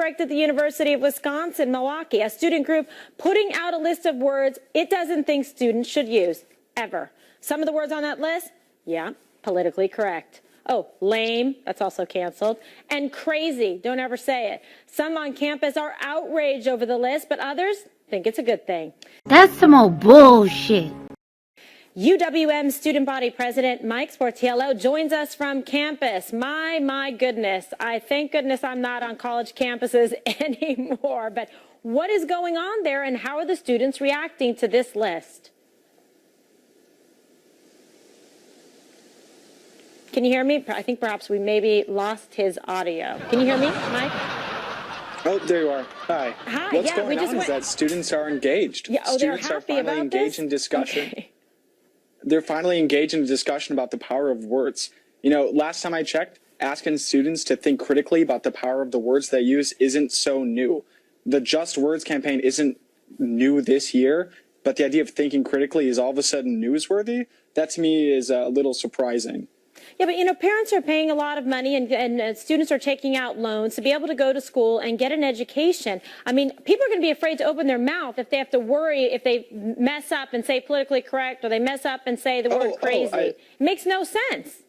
strike at the University of Wisconsin, Milwaukee. A student group putting out a list of words it doesn't think students should use, ever. Some of the words on that list, yeah, politically correct. Oh, lame, that's also canceled. And crazy, don't ever say it. Some on campus are outraged over the list, but others think it's a good thing. That's some old bullshit. UWM student body president Mike Sportiello joins us from campus. My goodness. Thank goodness I'm not on college campuses anymore. But what is going on there and how are the students reacting to this list? Can you hear me? I think perhaps we maybe lost his audio. Can you hear me, Mike? Oh, there you are. Hi. Hi. What's going on is that students are engaged. Yeah, Students they're are finally engaged in discussion. Okay. They're finally engaged in a discussion about the power of words. You know, last time I checked, asking students to think critically about the power of the words they use isn't so new. The Just Words campaign isn't new this year, but the idea of thinking critically is all of a sudden newsworthy. That to me is a little surprising. Yeah, but, you know, parents are paying a lot of money and students are taking out loans to be able to go to school and get an education. I mean, people are going to be afraid to open their mouth if they have to worry if they mess up and say politically correct or they mess up and say the word crazy. It makes no sense.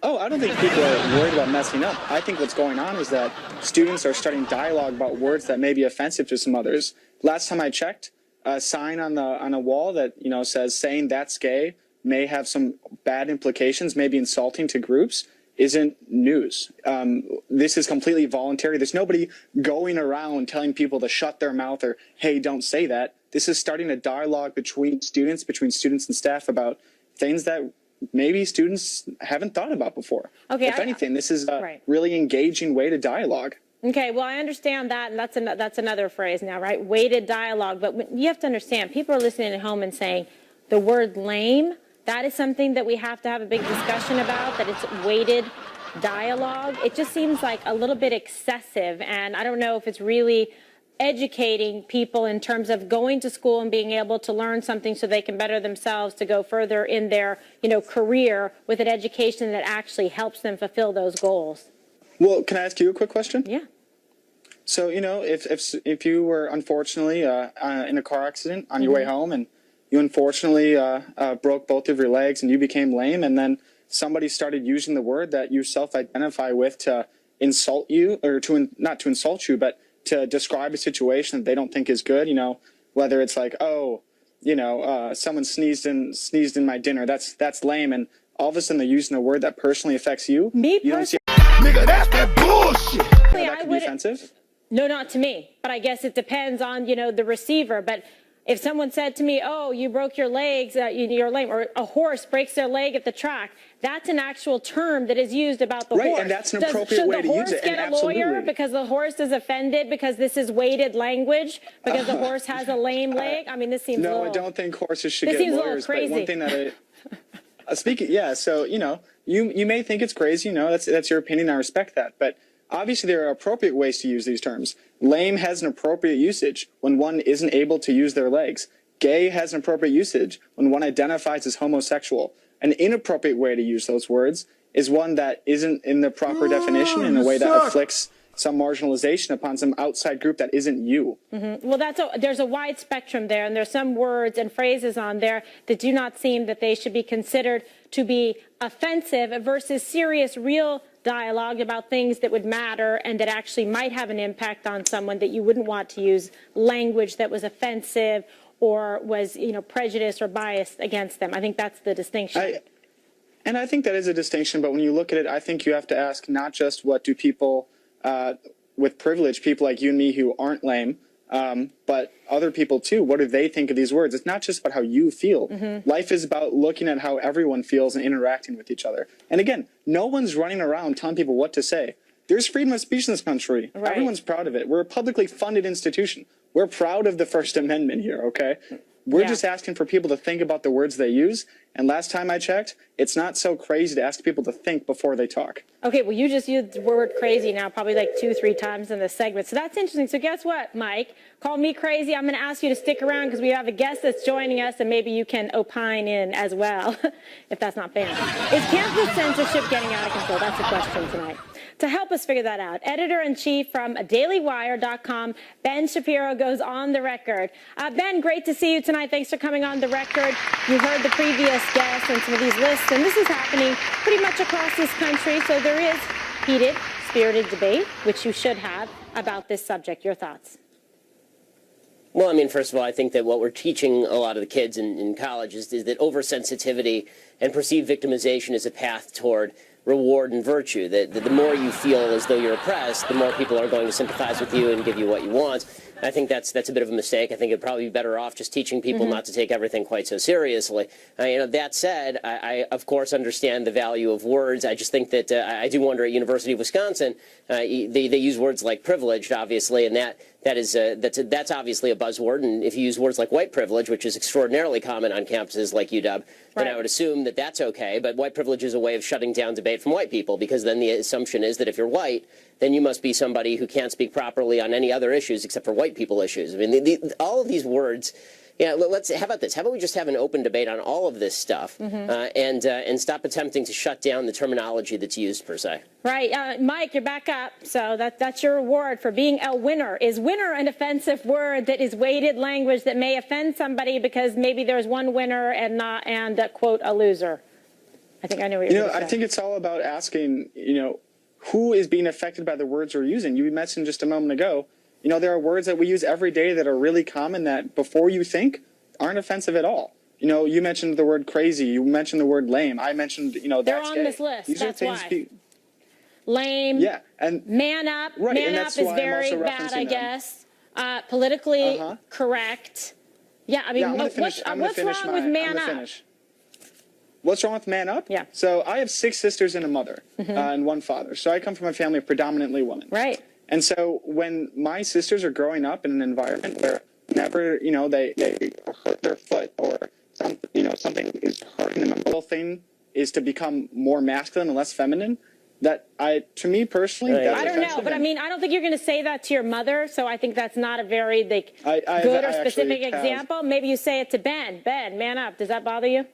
Oh, I don't think people are worried about messing up. I think what's going on is that students are starting dialogue about words that may be offensive to some others. Last time I checked, a sign on a wall that, you know, says saying that's gay may have some bad implications, may be insulting to groups, isn't news. This is completely voluntary. There's nobody going around telling people to shut their mouth or, hey, don't say that. This is starting a dialogue between students and staff about things that maybe students haven't thought about before. Okay, if anything, this is a really engaging way to dialogue. Okay, well, I understand that, and that's another phrase now, right? Weighted dialogue. But you have to understand, people are listening at home and saying the word lame, that is something that we have to have a big discussion about, that it's weighted dialogue. It just seems like a little bit excessive, and I don't know if it's really educating people in terms of going to school and being able to learn something so they can better themselves to go further in their, you know, career with an education that actually helps them fulfill those goals. Well, can I ask you a quick question? Yeah. So, you know, if you were unfortunately in a car accident on your way home and you unfortunately broke both of your legs and you became lame, and then somebody started using the word that you self-identify with to insult you, or not to insult you, but to describe a situation that they don't think is good, you know, whether it's like, oh, you know, someone sneezed in my dinner, that's lame, and all of a sudden they're using a word that personally affects you. Me personally, nigga, that's that bullshit. That could be offensive? No, not to me, but I guess it depends on, you know, the receiver. But if someone said to me, oh, you broke your legs, you're lame, or a horse breaks their leg at the track, that's an actual term that is used about the horse. Right, and that's an appropriate way to use it. Should the horse get a lawyer because the horse is offended because this is weighted language, because the horse has a lame leg? I mean, this seems No, I don't think horses should get lawyers. But one thing that speaking, yeah, so, you know, you may think it's crazy, you know, that's your opinion, I respect that, but obviously there are appropriate ways to use these terms. Lame has an appropriate usage when one isn't able to use their legs. Gay has an appropriate usage when one identifies as homosexual. An inappropriate way to use those words is one that isn't in the proper definition, in a way that afflicts some marginalization upon some outside group that isn't you. Well, there's a wide spectrum there, and there's some words and phrases on there that do not seem that they should be considered to be offensive versus serious, real dialogue about things that would matter and that actually might have an impact on someone, that you wouldn't want to use language that was offensive or was, you know, prejudiced or biased against them. I think that's the distinction. And I think that is a distinction, but when you look at it, I think you have to ask not just what do people with privilege, people like you and me who aren't lame, but other people too, what do they think of these words? It's not just about how you feel. Life is about looking at how everyone feels and interacting with each other. And again, no one's running around telling people what to say. There's freedom of speech in this country. Right. Everyone's proud of it. We're a publicly funded institution. We're proud of the First Amendment here, okay? We're just asking for people to think about the words they use And last time I checked, it's not so crazy to ask people to think before they talk. Okay, well, you just used the word crazy now probably like 2-3 times in this segment. So that's interesting. So guess what, Mike? Call me crazy. I'm going to ask you to stick around because we have a guest that's joining us, and maybe you can opine in as well, if that's not banned. Is campus censorship getting out of control? That's the question tonight. To help us figure that out, editor-in-chief from dailywire.com, Ben Shapiro, goes on the record. Ben, great to see you tonight. Thanks for coming on the record. You heard the previous guests and some of these lists, and this is happening pretty much across this country, so there is heated, spirited debate, which you should have, about this subject. Your thoughts? Well, I mean, first of all, I think that what we're teaching a lot of the kids in college is that oversensitivity and perceived victimization is a path toward reward and virtue, that the more you feel as though you're oppressed, the more people are going to sympathize with you and give you what you want. I think that's a bit of a mistake. I think it'd probably be better off just teaching people not to take everything quite so seriously. That said, I of course understand the value of words. I just think that I do wonder at University of Wisconsin, they use words like privileged, obviously, and that's obviously a buzzword. And if you use words like white privilege, which is extraordinarily common on campuses like UW, then I would assume that that's okay. But white privilege is a way of shutting down debate from white people, because then the assumption is that if you're white, then you must be somebody who can't speak properly on any other issues except for white people issues. I mean, all of these words. Yeah, how about this? How about we just have an open debate on all of this stuff and stop attempting to shut down the terminology that's used per se. Right. Mike, you're back up. So that's your reward for being a winner. Is winner an offensive word that is weighted language that may offend somebody because maybe there's one winner and quote, a loser? I think I know what you're going to say. I think it's all about asking, who is being affected by the words we're using. You mentioned just a moment ago, there are words that we use every day that are really common that before you think aren't offensive at all. You mentioned the word crazy. You mentioned the word lame. I mentioned, They're that's on gay. this list. These That's are things why. Lame. Yeah. And man up. Right, Man and up that's is why I'm very also bad, referencing I them. guess. Politically correct. Yeah, I mean, yeah, what's wrong with man up? What's wrong with man up? Yeah. So I have 6 sisters and a mother and one father. So I come from a family of predominantly women. Right. And so when my sisters are growing up in an environment where whenever, they hurt their foot or something is hurting them, the whole thing is to become more masculine and less feminine, to me personally, that's I don't know, but I mean, I don't think you're going to say that to your mother, so I think that's not a very good or specific example. Maybe you say it to Ben. Ben, man up. Does that bother you?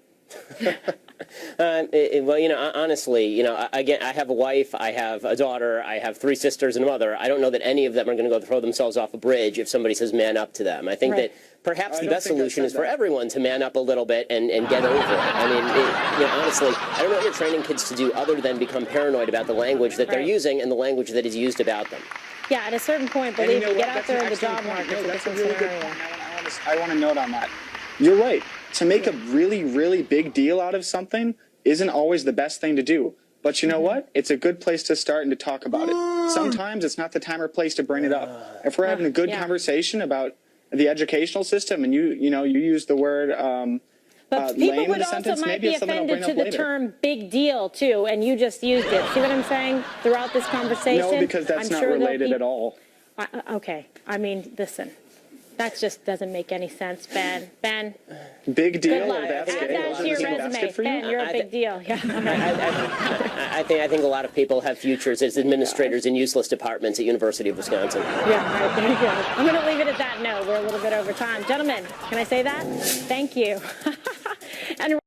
Well, honestly, again, I have a wife, I have a daughter, I have 3 sisters and a mother. I don't know that any of them are going to go throw themselves off a bridge if somebody says man up to them. I think that perhaps the best solution is for everyone to man up a little bit and get over it. I mean, honestly, I don't know what you're training kids to do other than become paranoid about the language that they're using and the language that is used about them. Yeah, at a certain point, believe me, get out there in the job market. No, that's a really good point. I want to note on that. You're right. To make a really, really big deal out of something isn't always the best thing to do. But you know what? It's a good place to start and to talk about it. Sometimes it's not the time or place to bring it up. If we're having a good conversation about the educational system and you use the word but people lame would in a also sentence, might maybe be it's something I'll bring offended to up the later. term big deal, too, and you just used it. See what I'm saying throughout this conversation? No, because that's not related at all. Okay. I mean, listen. That just doesn't make any sense, Ben. Ben. Big deal. Good luck. Or that's Add gay. that to your resume. Ben, you're a big deal. Yeah. I think a lot of people have futures as administrators in useless departments at University of Wisconsin. Yeah, all right, there you go. I'm going to leave it at that. No, we're a little bit over time. Gentlemen, can I say that? Thank you. And